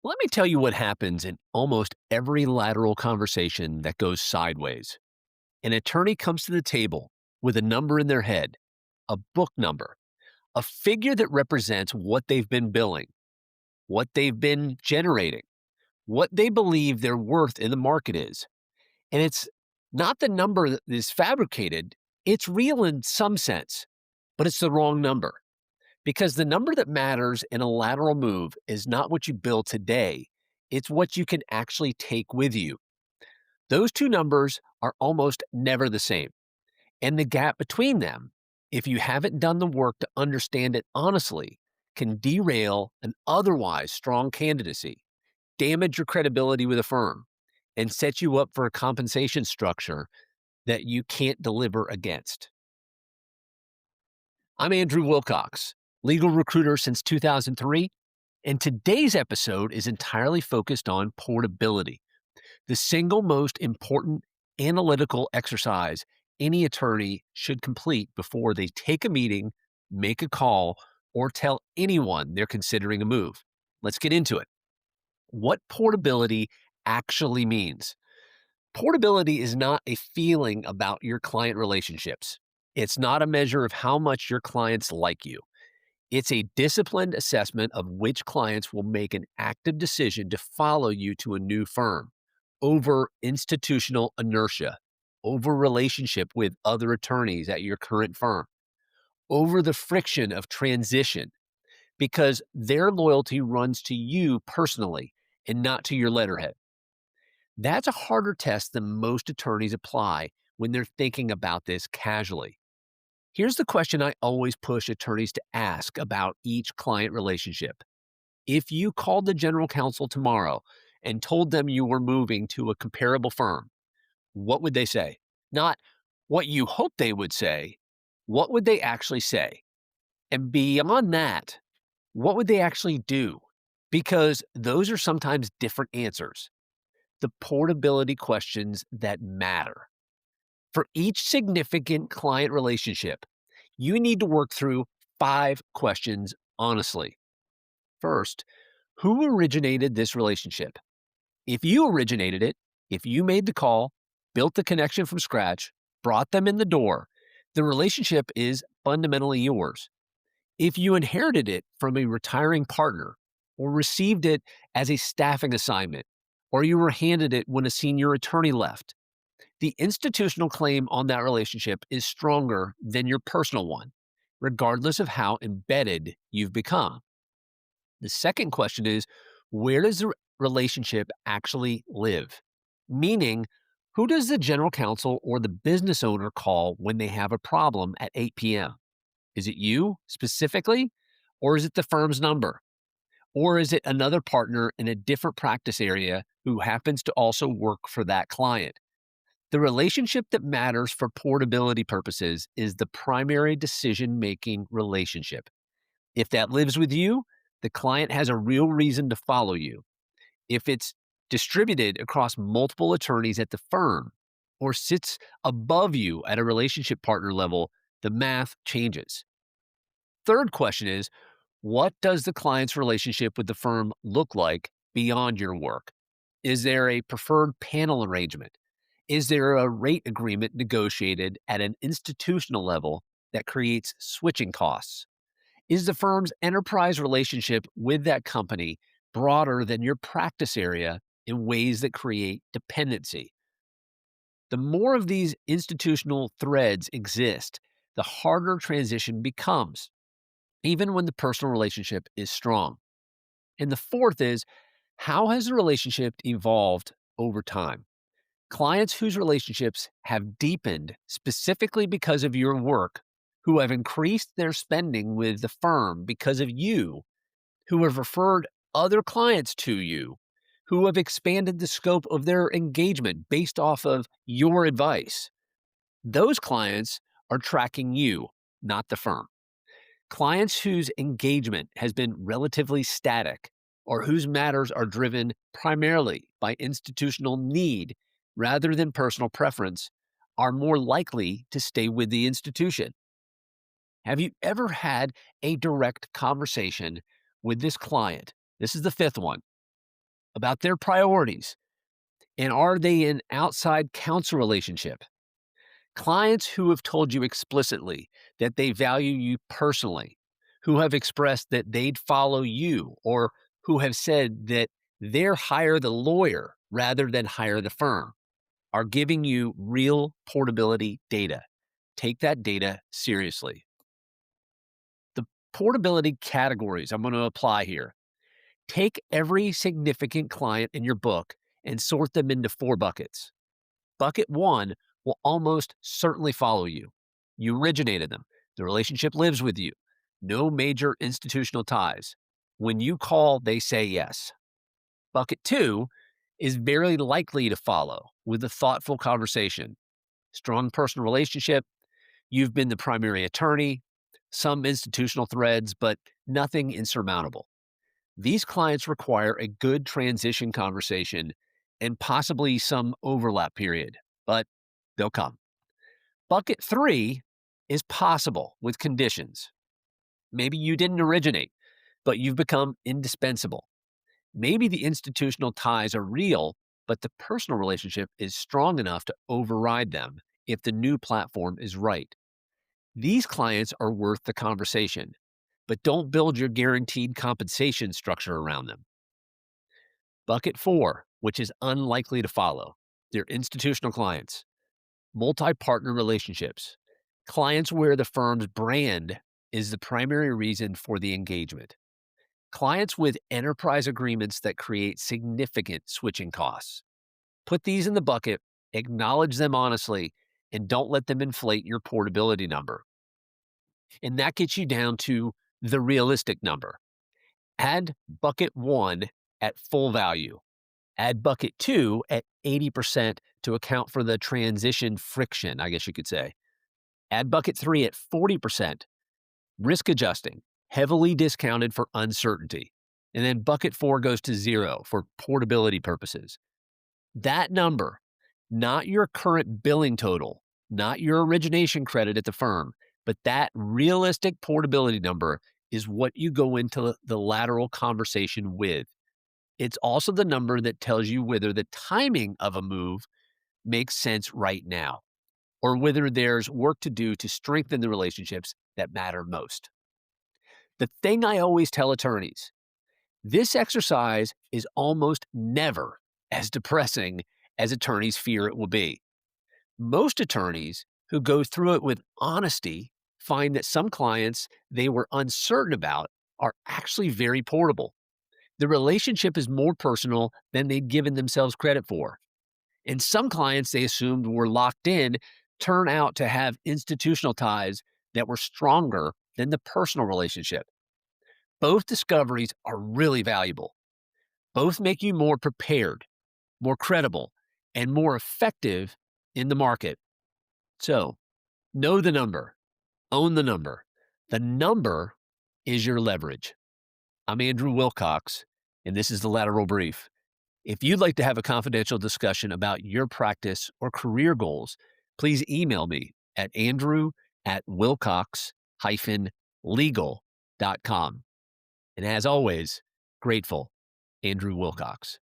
Let me tell you what happens in almost every lateral conversation that goes sideways. An attorney comes to the table with a number in their head, a book number, a figure that represents what they've been billing, what they've been generating, what they believe their worth in the market is. And it's not the number that is fabricated, it's real in some sense, but it's the wrong number. Because the number that matters in a lateral move is not what you bill today, it's what you can actually take with you. Those two numbers are almost never the same. And the gap between them, if you haven't done the work to understand it honestly, can derail an otherwise strong candidacy, damage your credibility with a firm, and set you up for a compensation structure that you can't deliver against. I'm Andrew Wilcox, legal recruiter since 2003, and today's episode is entirely focused on portability, the single most important analytical exercise any attorney should complete before they take a meeting, make a call, or tell anyone they're considering a move. Let's get into it. What portability actually means. Portability is not a feeling about your client relationships. It's not a measure of how much your clients like you. It's a disciplined assessment of which clients will make an active decision to follow you to a new firm over institutional inertia, over relationship with other attorneys at your current firm, over the friction of transition, because their loyalty runs to you personally and not to your letterhead. That's a harder test than most attorneys apply when they're thinking about this casually. Here's the question I always push attorneys to ask about each client relationship. If you called the general counsel tomorrow and told them you were moving to a comparable firm, what would they say? Not what you hope they would say, what would they actually say? And beyond that, what would they actually do? Because those are sometimes different answers. The portability questions that matter. For each significant client relationship, you need to work through 5 questions honestly. First, who originated this relationship? If you originated it, if you made the call, built the connection from scratch, brought them in the door, the relationship is fundamentally yours. If you inherited it from a retiring partner or received it as a staffing assignment, or you were handed it when a senior attorney left, the institutional claim on that relationship is stronger than your personal one, regardless of how embedded you've become. The second question is, where does the relationship actually live? Meaning, who does the general counsel or the business owner call when they have a problem at 8 p.m.? Is it you specifically, or is it the firm's number? Or is it another partner in a different practice area who happens to also work for that client? The relationship that matters for portability purposes is the primary decision-making relationship. If that lives with you, the client has a real reason to follow you. If it's distributed across multiple attorneys at the firm or sits above you at a relationship partner level, the math changes. Third question is, what does the client's relationship with the firm look like beyond your work? Is there a preferred panel arrangement? Is there a rate agreement negotiated at an institutional level that creates switching costs? Is the firm's enterprise relationship with that company broader than your practice area in ways that create dependency? The more of these institutional threads exist, the harder transition becomes, even when the personal relationship is strong. And the fourth is, how has the relationship evolved over time? Clients whose relationships have deepened specifically because of your work, who have increased their spending with the firm because of you, who have referred other clients to you, who have expanded the scope of their engagement based off of your advice. Those clients are tracking you, not the firm. Clients whose engagement has been relatively static or whose matters are driven primarily by institutional need rather than personal preference are more likely to stay with the institution. Have you ever had a direct conversation with this client? This is the fifth one. about their priorities, and are they an outside counsel relationship? Clients who have told you explicitly that they value you personally, who have expressed that they'd follow you, or who have said that they're hire the lawyer rather than hire the firm, are giving you real portability data. Take that data seriously. The portability categories I'm going to apply here. Take every significant client in your book and sort them into 4 buckets. Bucket 1 will almost certainly follow you. You originated them. The relationship lives with you. No major institutional ties. When you call, they say yes. Bucket 2 is very likely to follow with a thoughtful conversation. Strong personal relationship. You've been the primary attorney. Some institutional threads, but nothing insurmountable. These clients require a good transition conversation and possibly some overlap period, but they'll come. Bucket 3 is possible with conditions. Maybe you didn't originate, but you've become indispensable. Maybe the institutional ties are real, but the personal relationship is strong enough to override them if the new platform is right. These clients are worth the conversation, but don't build your guaranteed compensation structure around them. Bucket 4, which is unlikely to follow, they're institutional clients, multi-partner relationships, clients where the firm's brand is the primary reason for the engagement, clients with enterprise agreements that create significant switching costs. Put these in the bucket, acknowledge them honestly, and don't let them inflate your portability number. And that gets you down to the realistic number. Add bucket 1 at full value. Add bucket 2 at 80% to account for the transition friction, I guess you could say. Add bucket 3 at 40%, risk adjusting, heavily discounted for uncertainty. And then bucket 4 goes to 0 for portability purposes. That number, not your current billing total, not your origination credit at the firm, but that realistic portability number is what you go into the lateral conversation with. It's also the number that tells you whether the timing of a move makes sense right now, or whether there's work to do to strengthen the relationships that matter most. The thing I always tell attorneys, this exercise is almost never as depressing as attorneys fear it will be. Most attorneys who go through it with honesty find that some clients they were uncertain about are actually very portable. The relationship is more personal than they'd given themselves credit for. And some clients they assumed were locked in turn out to have institutional ties that were stronger than the personal relationship. Both discoveries are really valuable. Both make you more prepared, more credible, and more effective in the market. So, know the number, own the number. The number is your leverage. I'm Andrew Wilcox, and this is the Lateral Brief. If you'd like to have a confidential discussion about your practice or career goals, please email me at andrew@wilcox-legal.com. And as always, grateful, Andrew Wilcox.